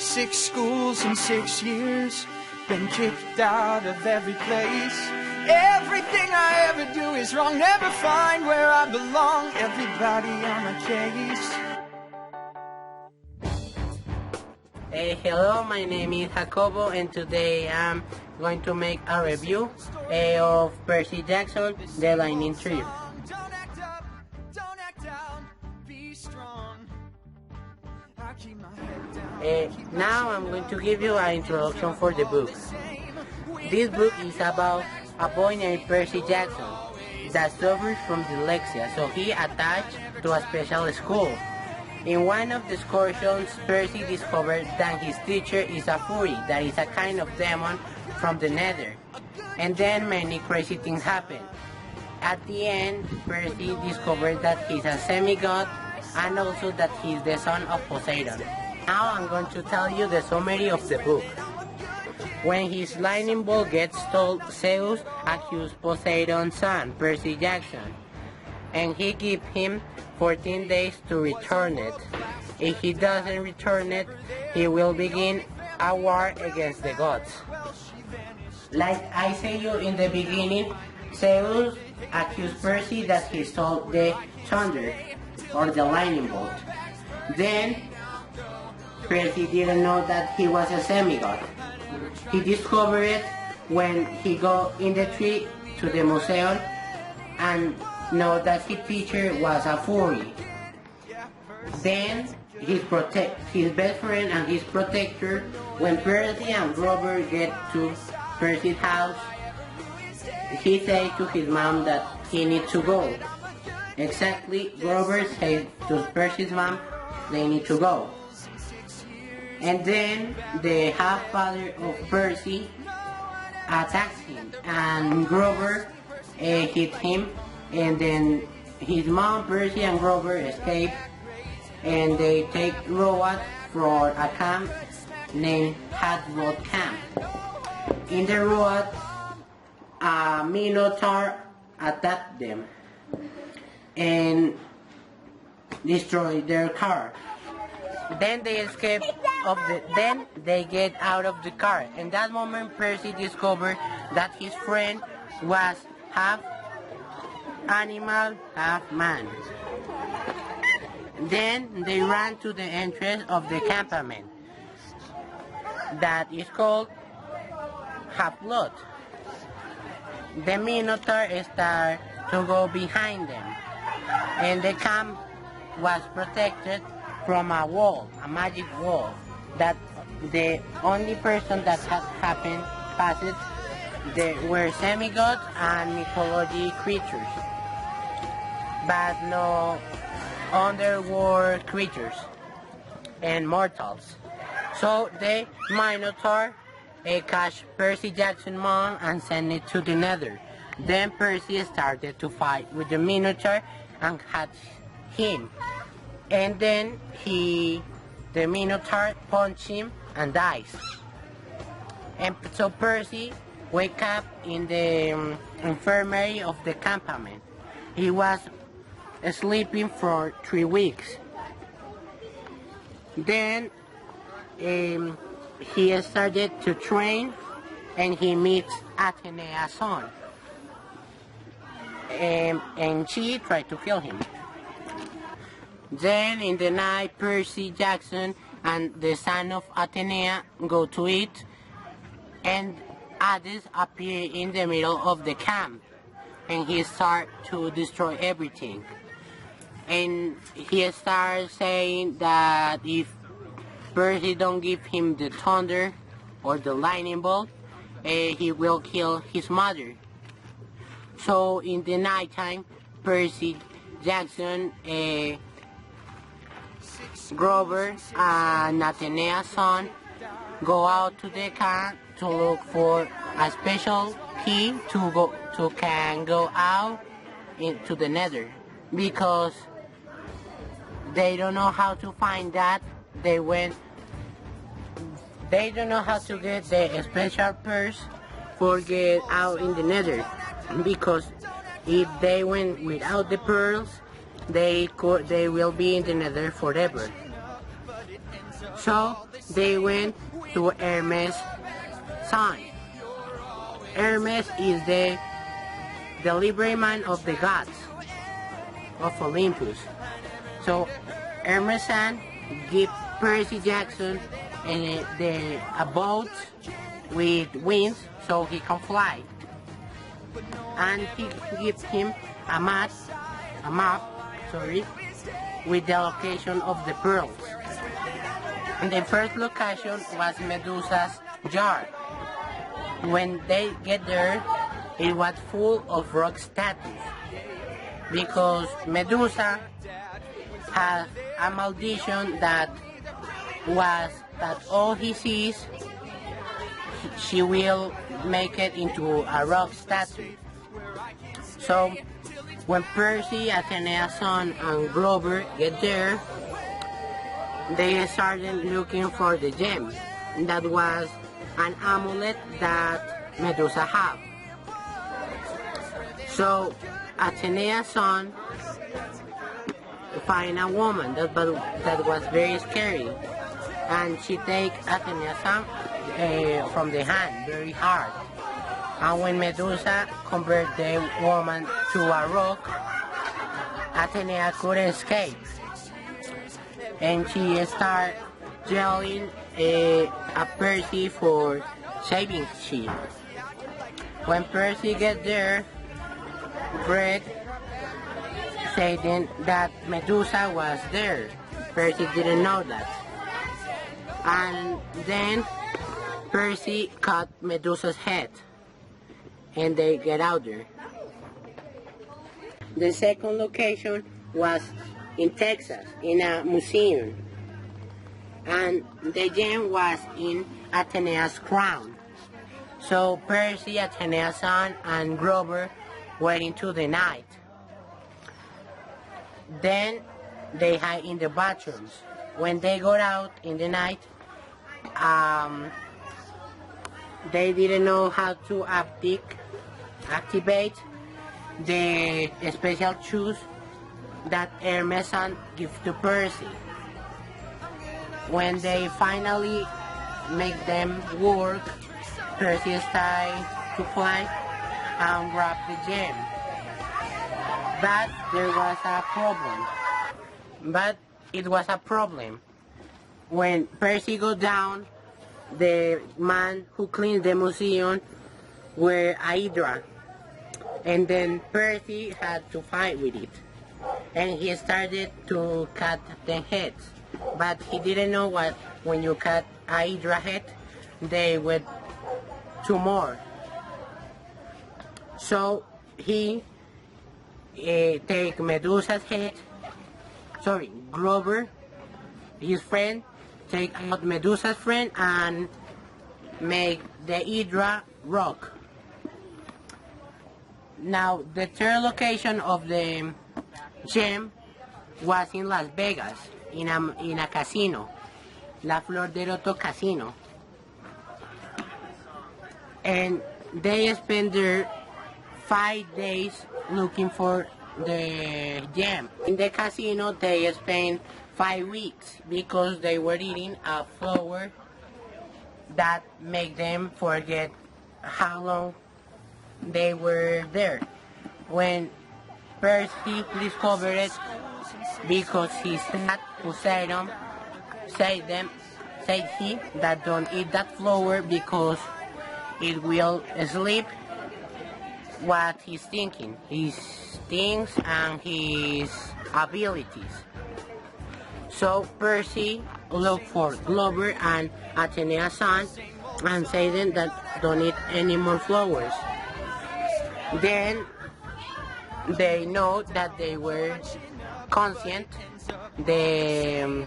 6 schools in 6 years, been kicked out of every place. Everything I ever do is wrong, never find where I belong. Everybody on my case. Hello, my name is Jacobo, and today I'm going to make a review of Percy Jackson, The Lightning Thief. Don't act up, don't act down, be strong. I keep my head down. Now I'm going to give you an introduction for the book. This book is about a boy named Percy Jackson that suffers from dyslexia, so he attached to a special school. In one of the excursions, Percy discovered that his teacher is a Fury, that is a kind of demon from the Nether. And then many crazy things happen. At the end, Percy discovered that he's a semi-god and also that he's the son of Poseidon. Now I'm going to tell you the summary of the book. When his lightning bolt gets stolen, Zeus accused Poseidon's son, Percy Jackson, and he gives him 14 days to return it. If he doesn't return it, he will begin a war against the gods. Like I said you in the beginning, Zeus accused Percy that he stole the thunder, or the lightning bolt. Then, Percy didn't know that he was a semi-god. He discovered it when he go in the tree to the museum and know that his teacher was a Fury. Then his best friend and his protector, when Percy and Grover get to Percy's house, he says to his mom that he needs to go. Exactly, Grover says to Percy's mom they need to go. And then the half-father of Percy attacks him, and Grover hit him, and then his mom, Percy, and Grover escape, and they take Road for a camp named Hadrod Camp. In the road, a Minotaur attacked them and destroyed their car. Then they escape then they get out of the car. In that moment, Percy discovered that his friend was half animal, half man. Then they ran to the entrance of the campament that is called Half-Blood. The Minotaur started to go behind them, and the camp was protected from a wall, a magic wall, that the only person that had happened past it, they were semi-gods and mythology creatures, but no underworld creatures and mortals. So the Minotaur catch Percy Jackson's mom and sent it to the Nether. Then Percy started to fight with the Minotaur and had him. And then the Minotaur punched him and dies. And so Percy wake up in the infirmary of the campament. He was sleeping for 3 weeks. Then he started to train, and he meets Athena's son. And she tried to kill him. Then in the night, Percy Jackson and the son of Athena go to eat, and Hades appear in the middle of the camp, and he starts to destroy everything. And he starts saying that if Percy don't give him the thunder or the lightning bolt, he will kill his mother. So in the nighttime, Percy Jackson, Grover, and Athena's son go out to the camp to look for a special key to can go out into the Nether, because they don't know how to find that. They don't know how to get the special purse for get out in the Nether, because if they went without the pearls, they will be in the Nether forever. So they went to Hermes' son. Hermes is the liberator of the gods of Olympus. So Hermes' son gave Percy Jackson a boat with wings so he can fly. And he gives him a map, with the location of the pearls. And the first location was Medusa's jar. When they get there, it was full of rock statues because Medusa has a malediction that all he sees, she will make it into a rock statue. So when Percy, Athena's son, and Grover get there, they started looking for the gem. That was an amulet that Medusa had. So Athena's son find a woman that was very scary, and she take Athena's son from the hand very hard. And when Medusa convert the woman to a rock, Athena couldn't escape. And she start yelling at Percy for saving she. When Percy get there, Greg said that Medusa was there. Percy didn't know that. And then Percy cut Medusa's head and they get out there. The second location was in Texas, in a museum. And the gem was in Athena's crown. So Percy, Athena's son, and Grover went into the night. Then they hide in the bathrooms. When they got out in the night, they didn't know how to activate the special shoes that Hermes gave to Percy. When they finally make them work, Percy started to fly and grab the gem. But there was a problem. But it was a problem. When Percy got down, the man who cleaned the museum were Hydra. And then Percy had to fight with it. And he started to cut the heads. But he didn't know what when you cut a Hydra head, they were two more. So he take Medusa's head, Grover, his friend, take out Medusa's friend and make the Hydra rock. Now the third location of the gem was in Las Vegas, in a casino, La Flor de Loto Casino. And they spent there 5 days looking for the gem. In the casino they spent 5 weeks because they were eating a flower that made them forget how long they were there. When Percy discovered it, because his dad Poseidon said he that don't eat that flower because it will sleep what he's thinking, his things and his abilities. So Percy looked for Grover and Athena's son and said that don't eat any more flowers. Then they know that they were conscient, the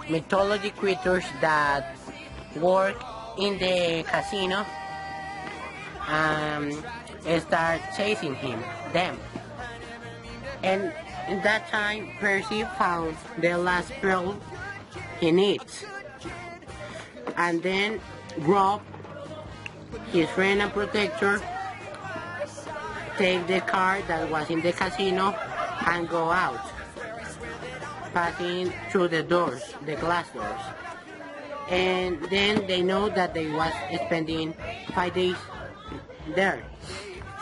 mythology creatures that work in the casino start chasing them. And in that time, Percy found the last pearl he needs. And then Rob, his friend and protector, take the car that was in the casino and go out. passing through the doors, the glass doors. And then they know that they was spending 5 days there.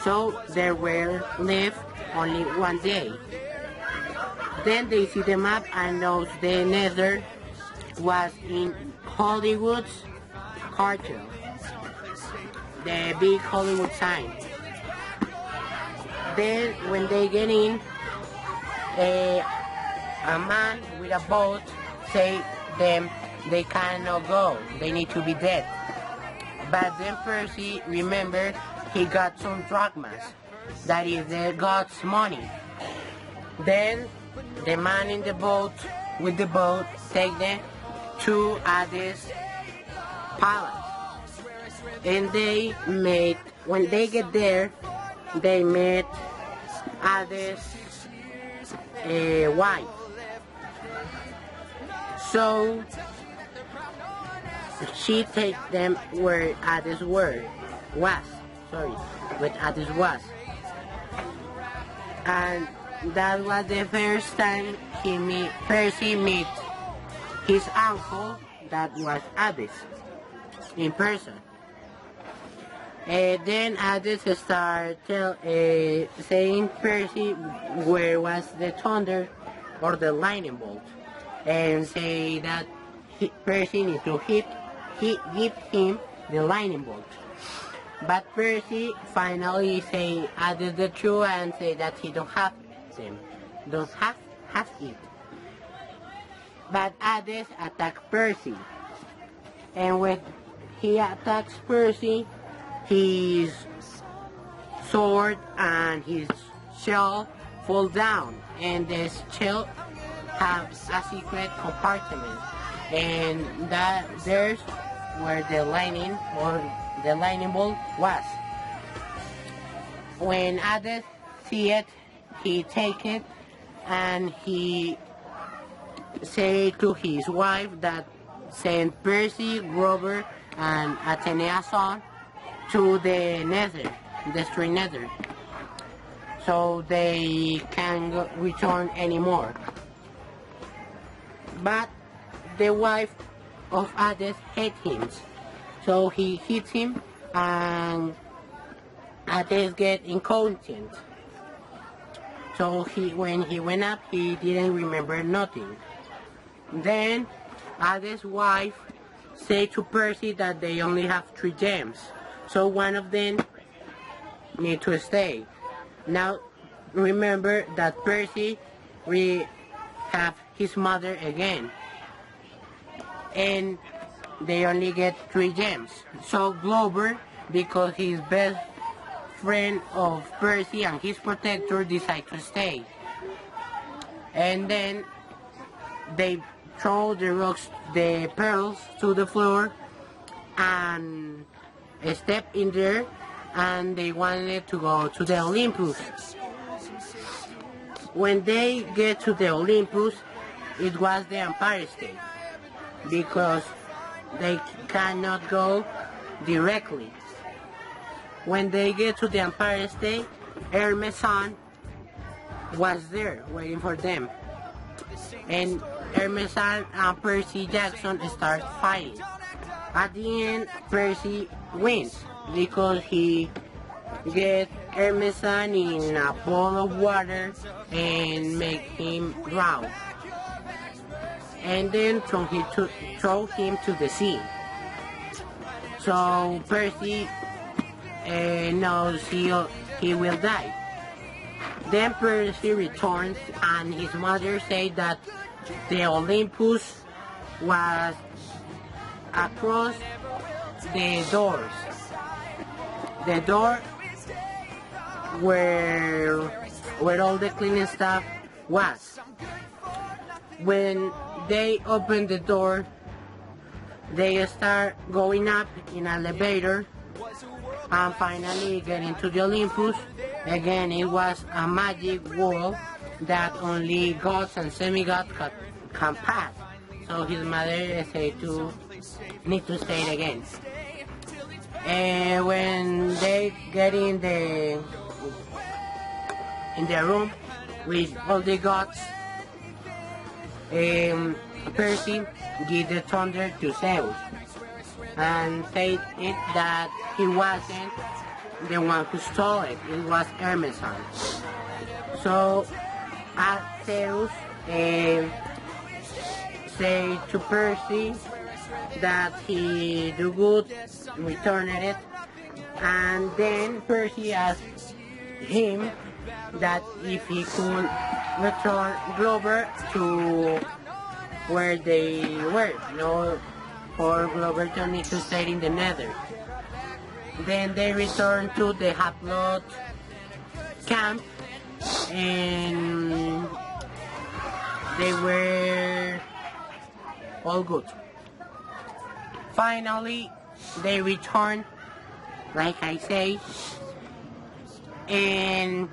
So there were left only 1 day. Then they see the map and knows the nether was in Hollywood's cartel, the big Hollywood sign. Then when they get in, a man with a boat say them they cannot go, they need to be dead. But then Percy remembered he got some drachmas, that is the god's money. Then the man in the boat, with the boat, take them to Hades' palace. And they met, when they get there, they met Hades' wife. So she take them where Hades was. And that was the first time Percy meet his uncle, that was Hades, in person. Then Hades started saying Percy where was the thunder or the lightning bolt, and say that Percy need to give him the lightning bolt. But Percy finally say Hades the truth and say that he don't have them, don't have it. But Hades attacked Percy, and when he attacks Percy, his sword and his shell fall down, and the shell have a secret compartment, and that there's where the lightning bolt was. When Hades see it, he take it and he say to his wife that send Percy, Grover, and Athena's son to the nether, destroy nether, so they can't return anymore. But the wife of Hades hates him, so he hits him and Hades get incontinent. So when he went up, he didn't remember nothing. Then Hades' wife said to Percy that they only have 3 gems, so one of them need to stay. Now remember that Percy will have his mother again, and they only get 3 gems. So Grover, because he's best friend of Percy and his protector, decide to stay. And then they throw the pearls to the floor and step in there, and they wanted to go to the Olympus. When they get to the Olympus, it was the Empire State, because they cannot go directly. When they get to the Empire State, Hermes' son was there waiting for them, and Hermes' son and Percy Jackson start fighting. At the end, Percy wins because he get Hermes' son in a bowl of water and make him drown, and then throw him to the sea. So Percy knows he will die. Then Percy returns, and his mother said that the Olympus was across the doors. The door where all the cleaning stuff was. When they open the door, they start going up in an elevator and finally get into the Olympus. Again, it was a magic wall that only gods and semi-gods can pass. So his mother said to need to stay it again. And when they get in the room with all the gods, Percy gave the thunder to Zeus and said it that he wasn't the one who stole it. It was Hermes' son. So Zeus say to Percy that he do good, returned it, and then Percy asked him that if he could return Glover to where they were, for Glover to need to stay in the Nether. Then they returned to the Half-Blood camp, and they were all good. Finally, they returned, like I say, and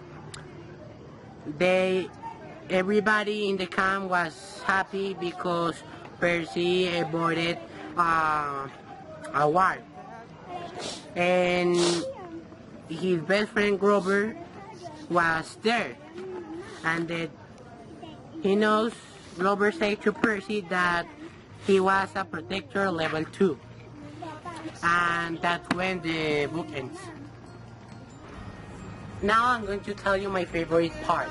everybody in the camp was happy because Percy avoided a war, and his best friend Grover was there, and that he knows. Grover said to Percy that he was a protector level 2, and that's when the book ends. Now I'm going to tell you my favorite part.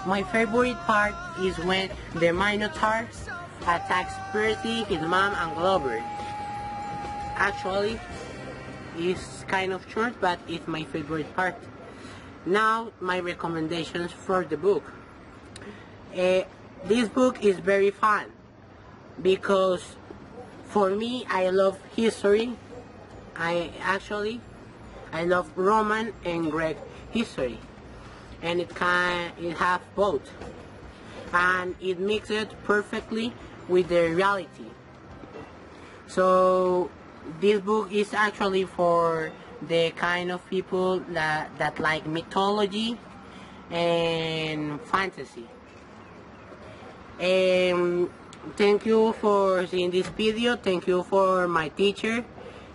My favorite part is when the Minotaur attacks Percy, his mom, and Glover. Actually, it's kind of short, but it's my favorite part. Now, my recommendations for the book. This book is very fun because for me, I love history. I love Roman and Greek history, and it have both, and it mixes perfectly with the reality. So this book is actually for the kind of people that like mythology and fantasy. Thank you for seeing this video. Thank you for my teacher,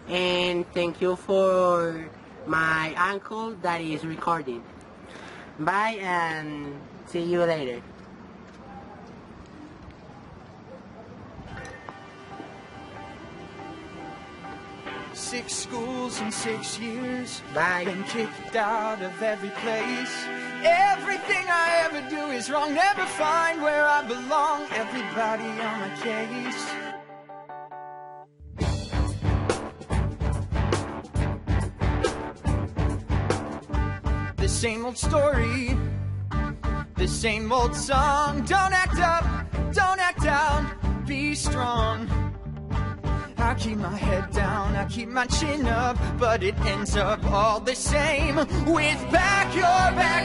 and thank you for my uncle that is recording. Bye, and see you later. 6 schools in 6 years. Bye. Been kicked out of every place. Everything I ever do is wrong. Never find where I belong. Everybody on my case. The same old story, the same old song. Don't act up, don't act down, be strong. I keep my head down, I keep my chin up, but it ends up all the same. With back your back